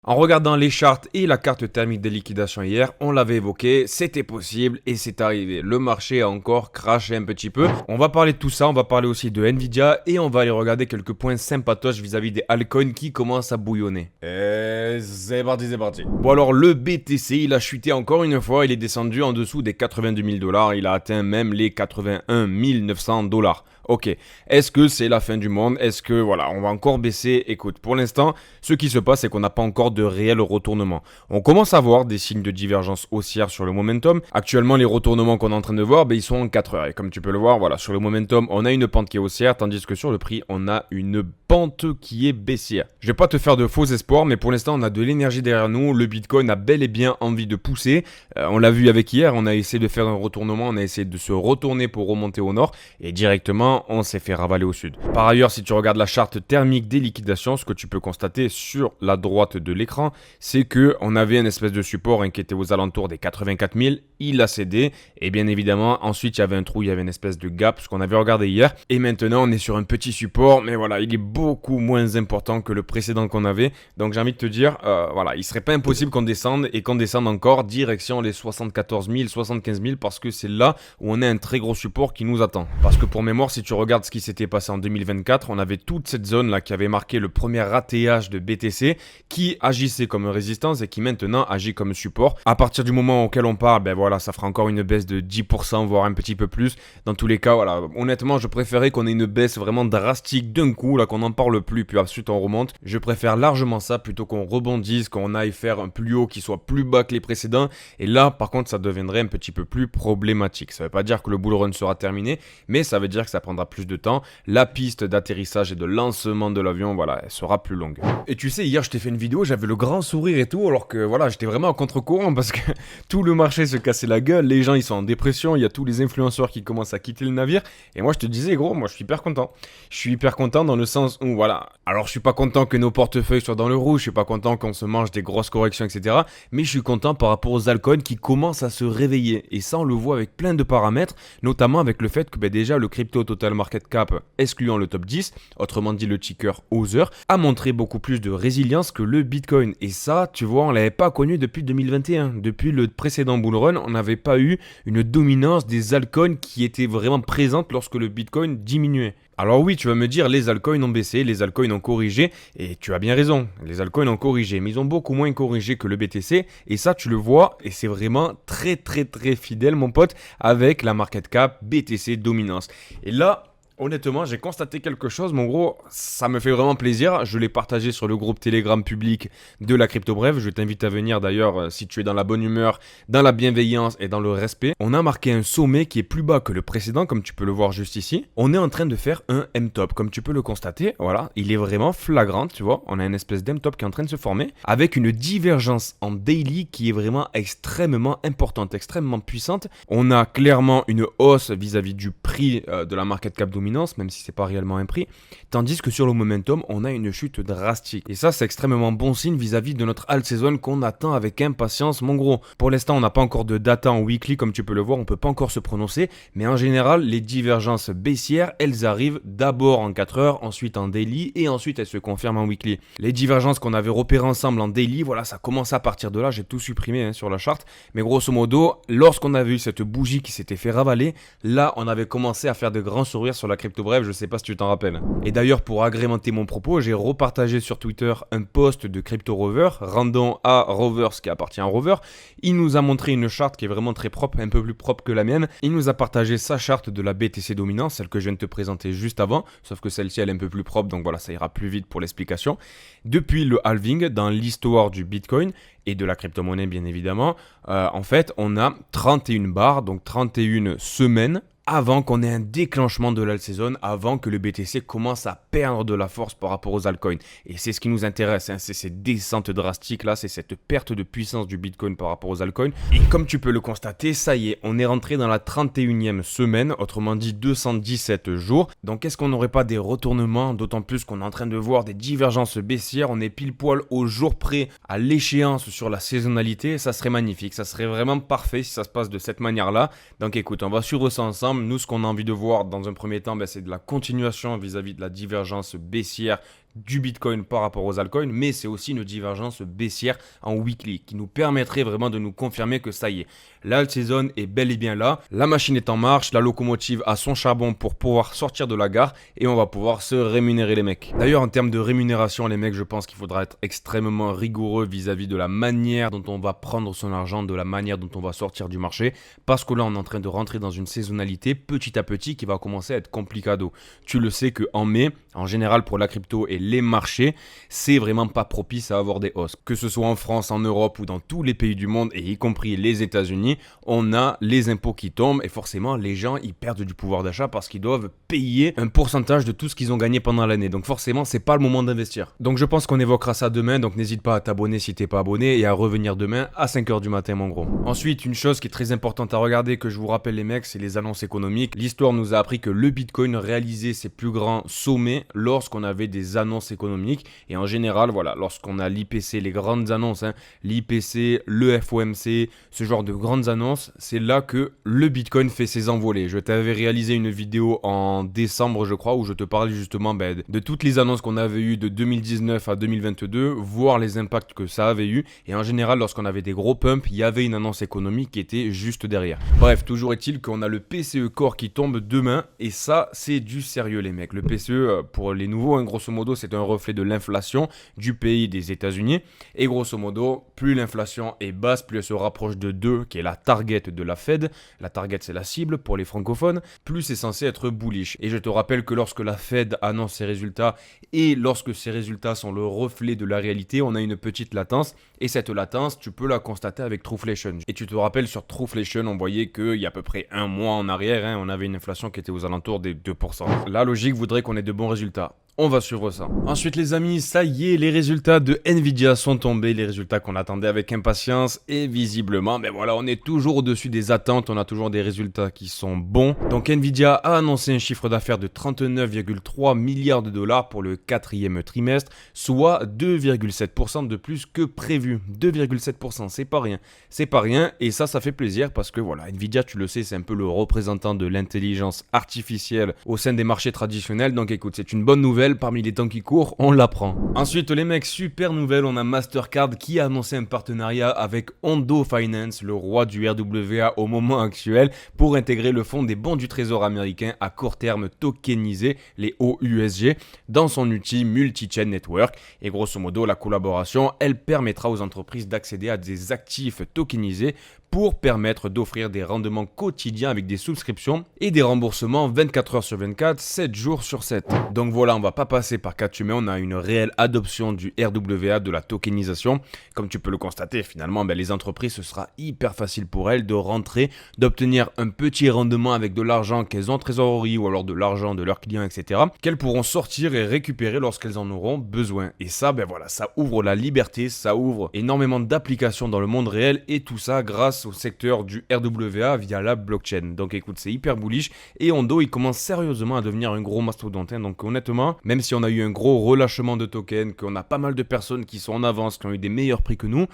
En regardant les charts et la carte thermique des liquidations hier, on l'avait évoqué, c'était possible et c'est arrivé. Le marché a encore crashé un petit peu. On va parler de tout ça, on va parler aussi de Nvidia et on va aller regarder quelques points sympatoches vis-à-vis des altcoins qui commencent à bouillonner. Et c'est parti, c'est parti. Bon alors le BTC, il a chuté encore une fois, il est descendu en dessous des 82 000 $, il a atteint même les 81 900 $. Ok, est-ce que c'est la fin du monde? Est-ce que voilà, on va encore baisser? Écoute, pour l'instant, ce qui se passe, c'est qu'on n'a pas encore de réel retournement. On commence à voir des signes de divergence haussière sur le momentum. Actuellement, les retournements qu'on est en train de voir, ils sont en 4 heures. Et comme tu peux le voir, voilà, sur le momentum, on a une pente qui est haussière, tandis que sur le prix, on a une pente qui est baissière. Je vais pas te faire de faux espoirs, mais pour l'instant, on a de l'énergie derrière nous. Le Bitcoin a bel et bien envie de pousser. On l'a vu avec hier, on a essayé de faire un retournement, on a essayé de se retourner pour remonter au nord, et directement, on s'est fait ravaler au sud. Par ailleurs, si tu regardes la charte thermique des liquidations, ce que tu peux constater sur la droite de l'écran, c'est que on avait une espèce de support qui était aux alentours des 84 000, il a cédé, et bien évidemment, ensuite il y avait un trou, il y avait une espèce de gap, ce qu'on avait regardé hier, et maintenant on est sur un petit support, mais voilà, il est beaucoup moins important que le précédent qu'on avait, donc j'ai envie de te dire, voilà, il serait pas impossible qu'on descende, et qu'on descende encore direction les 74 000, 75 000, parce que c'est là où on a un très gros support qui nous attend. Parce que pour mémoire, si tu regardes ce qui s'était passé en 2024, on avait toute cette zone là qui avait marqué le premier ATH de BTC qui agissait comme résistance et qui maintenant agit comme support. À partir du moment auquel on parle, voilà, ça fera encore une baisse de 10%, voire un petit peu plus. Dans tous les cas, voilà, honnêtement, je préférais qu'on ait une baisse vraiment drastique d'un coup, là, qu'on n'en parle plus, puis ensuite on remonte. Je préfère largement ça plutôt qu'on rebondisse, qu'on aille faire un plus haut qui soit plus bas que les précédents. Et là, par contre, ça deviendrait un petit peu plus problématique. Ça veut pas dire que le bull run sera terminé, mais ça veut dire que ça prendra plus de temps. La piste d'atterrissage et de lancement de l'avion, voilà, elle sera plus longue. Et tu sais, hier, je t'ai fait une vidéo, j'avais le grand sourire et tout, alors que voilà, j'étais vraiment à contre-courant parce que tout le marché se cassait la gueule, les gens ils sont en dépression, il y a tous les influenceurs qui commencent à quitter le navire. Et moi, je te disais, gros, moi je suis hyper content. Je suis hyper content dans le sens où, voilà, alors je suis pas content que nos portefeuilles soient dans le rouge, je suis pas content qu'on se mange des grosses corrections, etc. Mais je suis content par rapport aux altcoins qui commencent à se réveiller. Et ça, on le voit avec plein de paramètres, notamment avec le fait que déjà le crypto total market cap, excluant le top 10, autrement dit le ticker Other, a montré beaucoup plus de résilience que le Bitcoin. Et ça, tu vois, on l'avait pas connu depuis 2021. Depuis le précédent bull run, on n'avait pas eu une dominance des altcoins qui était vraiment présente lorsque le Bitcoin diminuait. Alors oui, tu vas me dire, les altcoins ont baissé, les altcoins ont corrigé, et tu as bien raison, les altcoins ont corrigé, mais ils ont beaucoup moins corrigé que le BTC, et ça tu le vois, et c'est vraiment très très très fidèle mon pote, avec la market cap BTC dominance. Et là, honnêtement, j'ai constaté quelque chose, mon gros, ça me fait vraiment plaisir. Je l'ai partagé sur le groupe Telegram public de la Crypto Bref. Je t'invite à venir d'ailleurs si tu es dans la bonne humeur, dans la bienveillance et dans le respect. On a marqué un sommet qui est plus bas que le précédent, comme tu peux le voir juste ici. On est en train de faire un M-top, comme tu peux le constater. Voilà, il est vraiment flagrant, tu vois. On a une espèce d'M-top qui est en train de se former, avec une divergence en daily qui est vraiment extrêmement importante, extrêmement puissante. On a clairement une hausse vis-à-vis du prix de la market cap dominante, même si c'est pas réellement un prix, tandis que sur le momentum, on a une chute drastique. Et ça, c'est extrêmement bon signe vis-à-vis de notre alt season qu'on attend avec impatience, mon gros. Pour l'instant, on n'a pas encore de data en weekly, comme tu peux le voir, on peut pas encore se prononcer, mais en général, les divergences baissières, elles arrivent d'abord en 4 heures, ensuite en daily, et ensuite elles se confirment en weekly. Les divergences qu'on avait repérées ensemble en daily, voilà, ça commence à partir de là, j'ai tout supprimé sur la charte, mais grosso modo, lorsqu'on avait eu cette bougie qui s'était fait ravaler, là, on avait commencé à faire de grands sourires sur la Crypto Bref, je sais pas si tu t'en rappelles. Et d'ailleurs, pour agrémenter mon propos, j'ai repartagé sur Twitter un post de Crypto Rover, rendant à Rover ce qui appartient à Rover. Il nous a montré une charte qui est vraiment très propre, un peu plus propre que la mienne. Il nous a partagé sa charte de la BTC dominance, celle que je viens de te présenter juste avant, sauf que celle-ci elle est un peu plus propre, donc voilà, ça ira plus vite pour l'explication. Depuis le halving, dans l'histoire du Bitcoin et de la crypto-monnaie bien évidemment, en fait, on a 31 barres, donc 31 semaines, avant qu'on ait un déclenchement de l'alt season, avant que le BTC commence à perdre de la force par rapport aux altcoins. Et c'est ce qui nous intéresse, c'est cette descente drastique là, c'est cette perte de puissance du Bitcoin par rapport aux altcoins. Et comme tu peux le constater, ça y est, on est rentré dans la 31e semaine, autrement dit 217 jours. Donc est-ce qu'on n'aurait pas des retournements, d'autant plus qu'on est en train de voir des divergences baissières, on est pile poil au jour près à l'échéance sur la saisonnalité, ça serait magnifique, ça serait vraiment parfait si ça se passe de cette manière-là. Donc écoute, on va suivre ça ensemble. Nous, ce qu'on a envie de voir dans un premier temps, c'est de la continuation vis-à-vis de la divergence baissière du Bitcoin par rapport aux altcoins, mais c'est aussi une divergence baissière en weekly qui nous permettrait vraiment de nous confirmer que ça y est, l'alt season est bel et bien là, la machine est en marche, la locomotive a son charbon pour pouvoir sortir de la gare et on va pouvoir se rémunérer les mecs. D'ailleurs en termes de rémunération les mecs, je pense qu'il faudra être extrêmement rigoureux vis-à-vis de la manière dont on va prendre son argent, de la manière dont on va sortir du marché, parce que là on est en train de rentrer dans une saisonnalité petit à petit qui va commencer à être complicado. Tu le sais qu'en mai, en général pour la crypto et les marchés, c'est vraiment pas propice à avoir des hausses. Que ce soit en France, en Europe ou dans tous les pays du monde et y compris les États-Unis, on a les impôts qui tombent et forcément les gens ils perdent du pouvoir d'achat parce qu'ils doivent payer un pourcentage de tout ce qu'ils ont gagné pendant l'année. Donc forcément c'est pas le moment d'investir. Donc je pense qu'on évoquera ça demain, donc n'hésite pas à t'abonner si t'es pas abonné et à revenir demain à 5h du matin mon gros. Ensuite une chose qui est très importante à regarder, que je vous rappelle les mecs, c'est les annonces économiques. L'histoire nous a appris que le Bitcoin réalisait ses plus grands sommets lorsqu'on avait des annonces économiques et en général voilà, lorsqu'on a l'IPC, les grandes annonces, l'IPC, le FOMC, ce genre de grandes annonces, c'est là que le Bitcoin fait ses envolées. Je t'avais réalisé une vidéo en décembre je crois où je te parlais justement de toutes les annonces qu'on avait eues de 2019 à 2022, voir les impacts que ça avait eu et en général lorsqu'on avait des gros pumps, il y avait une annonce économique qui était juste derrière. Bref, toujours est-il qu'on a le PCE Core qui tombe demain et ça c'est du sérieux les mecs. Le PCE pour les nouveaux, grosso modo c'est un reflet de l'inflation du pays des États-Unis et grosso modo plus l'inflation est basse, plus elle se rapproche de 2 qui est la target de la Fed. La target c'est la cible pour les francophones, plus c'est censé être bullish. Et je te rappelle que lorsque la Fed annonce ses résultats et lorsque ces résultats sont le reflet de la réalité, on a une petite latence et cette latence tu peux la constater avec Trueflation. Et tu te rappelles sur Trueflation on voyait qu'il y a à peu près un mois en arrière, on avait une inflation qui était aux alentours des 2%. La logique voudrait qu'on ait de bons résultats. On va suivre ça. Ensuite les amis, ça y est, les résultats de Nvidia sont tombés, les résultats qu'on attendait avec impatience et visiblement, mais voilà, on est toujours au-dessus des attentes, on a toujours des résultats qui sont bons. Donc Nvidia a annoncé un chiffre d'affaires de 39,3 milliards de dollars pour le quatrième trimestre, soit 2,7% de plus que prévu. 2,7%, c'est pas rien. C'est pas rien et ça fait plaisir parce que voilà, Nvidia, tu le sais, c'est un peu le représentant de l'intelligence artificielle au sein des marchés traditionnels. Donc écoute, c'est une bonne nouvelle. Parmi les temps qui courent, on l'apprend. Ensuite, les mecs, super nouvelle, on a Mastercard qui a annoncé un partenariat avec Ondo Finance, le roi du RWA au moment actuel, pour intégrer le fonds des bons du trésor américain à court terme tokenisé, les OUSG, dans son outil multi-chain network. Et grosso modo, la collaboration, elle permettra aux entreprises d'accéder à des actifs tokenisés pour permettre d'offrir des rendements quotidiens avec des souscriptions et des remboursements 24 heures sur 24, 7 jours sur 7. Donc voilà, on va pas passer par quatre chemins, on a une réelle adoption du RWA, de la tokenisation. Comme tu peux le constater, finalement, les entreprises, ce sera hyper facile pour elles de rentrer, d'obtenir un petit rendement avec de l'argent qu'elles ont en trésorerie ou alors de l'argent de leurs clients, etc. qu'elles pourront sortir et récupérer lorsqu'elles en auront besoin. Et ça, voilà, ça ouvre la liberté, ça ouvre énormément d'applications dans le monde réel et tout ça grâce au secteur du RWA via la blockchain. Donc écoute, c'est hyper bullish et Ondo il commence sérieusement à devenir un gros mastodonte. Donc honnêtement, même si on a eu un gros relâchement de tokens, qu'on a pas mal de personnes qui sont en avance, qui ont eu des meilleurs prix que nous,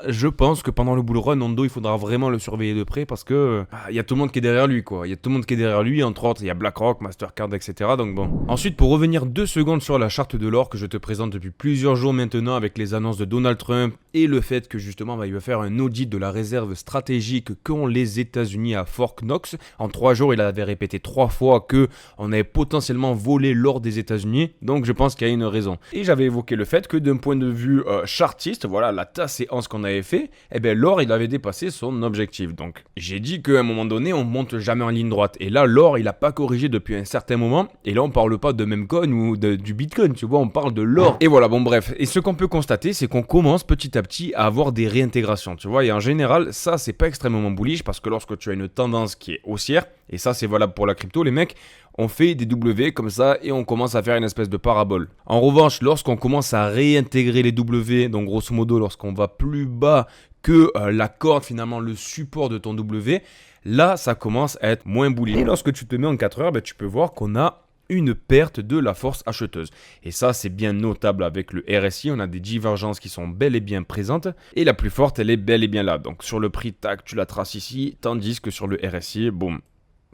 je pense que pendant le bull run, Ondo il faudra vraiment le surveiller de près parce que il y a tout le monde qui est derrière lui quoi. Il y a tout le monde qui est derrière lui, entre autres il y a BlackRock, Mastercard, etc. Donc bon. Ensuite, pour revenir 2 secondes sur la charte de l'or que je te présente depuis plusieurs jours maintenant avec les annonces de Donald Trump et le fait que justement il va faire un audit de la réserve stratégique qu'ont les États-Unis à Fort Knox. En 3 jours, il avait répété 3 fois que on avait potentiellement volé l'or des États-Unis. Donc je pense qu'il y a une raison. Et j'avais évoqué le fait que d'un point de vue chartiste, voilà la tasse et ce qu'on avait fait, l'or il avait dépassé son objectif. Donc j'ai dit qu'à un moment donné on monte jamais en ligne droite et là l'or il a pas corrigé depuis un certain moment et là on parle pas de même coin ou du bitcoin, tu vois, on parle de l'or. Et voilà, bon bref, et ce qu'on peut constater c'est qu'on commence petit à petit à avoir des réintégrations, tu vois, et en général ça c'est pas extrêmement bullish parce que lorsque tu as une tendance qui est haussière, et ça c'est valable pour la crypto les mecs, on fait des W comme ça et on commence à faire une espèce de parabole. En revanche, lorsqu'on commence à réintégrer les W, donc grosso modo lorsqu'on va plus bas que la corde, finalement le support de ton W, là ça commence à être moins bullish. Et lorsque tu te mets en 4 heures, tu peux voir qu'on a une perte de la force acheteuse. Et ça, c'est bien notable avec le RSI. On a des divergences qui sont bel et bien présentes. Et la plus forte, elle est bel et bien là. Donc sur le prix, tac, tu la traces ici. Tandis que sur le RSI, boum,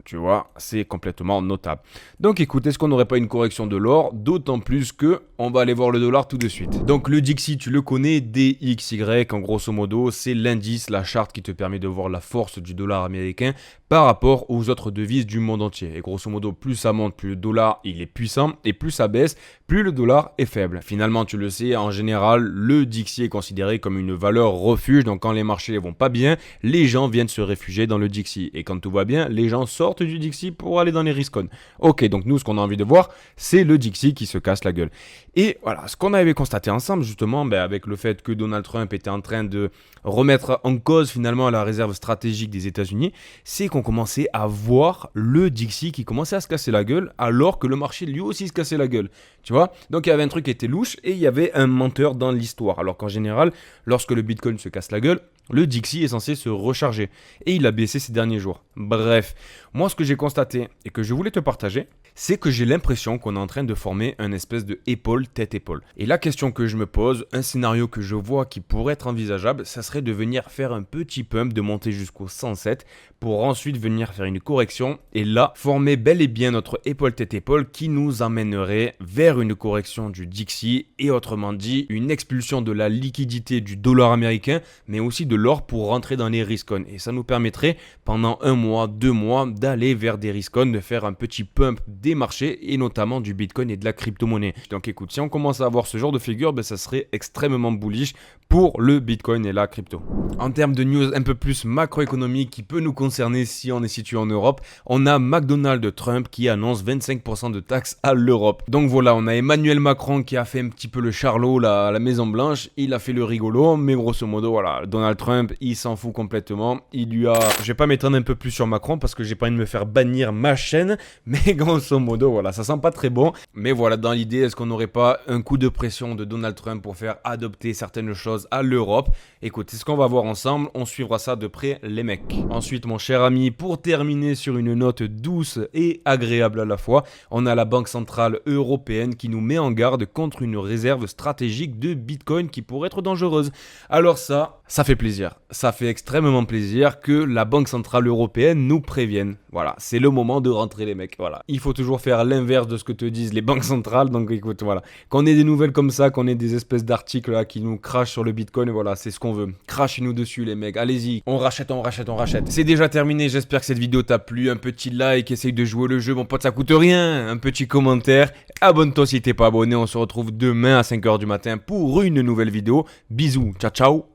Tu vois, c'est complètement notable. Donc écoute, est-ce qu'on n'aurait pas une correction de l'or? D'autant plus que on va aller voir le dollar tout de suite. Donc le Dixie, tu le connais, DXY, en grosso modo, c'est l'indice, la charte qui te permet de voir la force du dollar américain par rapport aux autres devises du monde entier. Et grosso modo, plus ça monte, plus le dollar il est puissant, et plus ça baisse, plus le dollar est faible. Finalement, tu le sais, en général, le Dixie est considéré comme une valeur refuge. Donc quand les marchés vont pas bien, les gens viennent se réfugier dans le Dixie. Et quand tout va bien, les gens sortent du Dixie pour aller dans les riscon. Ok, donc nous, ce qu'on a envie de voir, c'est le Dixie qui se casse la gueule. Et voilà, ce qu'on avait constaté ensemble, justement, avec le fait que Donald Trump était en train de remettre en cause finalement la réserve stratégique des États-Unis, c'est qu'on commençait à voir le Dixie qui commençait à se casser la gueule, alors que le marché lui aussi se cassait la gueule. Tu vois? Donc il y avait un truc qui était louche et il y avait un menteur dans l'histoire. Alors qu'en général, lorsque le Bitcoin se casse la gueule, le Dixie est censé se recharger. Et il a baissé ces derniers jours. Bref, moi ce que j'ai constaté et que je voulais te partager, c'est que j'ai l'impression qu'on est en train de former un espèce de épaule tête-épaule. Et la question que je me pose, un scénario que je vois qui pourrait être envisageable, ça serait de venir faire un petit pump, de monter jusqu'au 107 pour ensuite venir faire une correction et là, former bel et bien notre épaule tête-épaule qui nous amènerait vers une correction du Dixie et autrement dit, une expulsion de la liquidité du dollar américain, mais aussi de l'or pour rentrer dans les riscon. Et ça nous permettrait pendant 1 mois, 2 mois d'aller vers des riscon, de faire un petit pump des marchés et notamment du Bitcoin et de la crypto-monnaie. Donc écoute, si on commence à avoir ce genre de figure, ça serait extrêmement bullish pour le Bitcoin et la crypto. En termes de news un peu plus macroéconomique qui peut nous concerner si on est situé en Europe, on a McDonald Trump qui annonce 25% de taxes à l'Europe. Donc voilà, on a Emmanuel Macron qui a fait un petit peu le charlot à la Maison Blanche, il a fait le rigolo, mais grosso modo voilà, Donald Trump il s'en fout complètement, je vais pas m'étendre un peu plus sur Macron parce que j'ai pas envie de me faire bannir ma chaîne, mais grosso modo voilà, ça sent pas très bon, mais voilà, dans l'idée, est-ce qu'on n'aurait pas un coup de pression de Donald Trump pour faire adopter certaines choses à l'Europe? Écoute, c'est ce qu'on va voir ensemble, on suivra ça de près les mecs. Ensuite mon cher ami, pour terminer sur une note douce et agréable à la fois, on a la Banque Centrale Européenne qui nous met en garde contre une réserve stratégique de Bitcoin qui pourrait être dangereuse. Alors ça fait plaisir, ça fait extrêmement plaisir que la Banque Centrale Européenne nous prévienne. Voilà, c'est le moment de rentrer les mecs, voilà. Il faut toujours faire l'inverse de ce que te disent les banques centrales, donc écoute, voilà. Qu'on ait des nouvelles comme ça, qu'on ait des espèces d'articles là qui nous crachent sur le Bitcoin, voilà, c'est ce qu'on veut. Crachez-nous dessus les mecs, allez-y, on rachète, on rachète, on rachète. C'est déjà terminé, j'espère que cette vidéo t'a plu, un petit like, essaye de jouer le jeu, mon pote, ça coûte rien, un petit commentaire, abonne-toi si t'es pas abonné, on se retrouve demain à 5h du matin pour une nouvelle vidéo. Bisous, ciao ciao.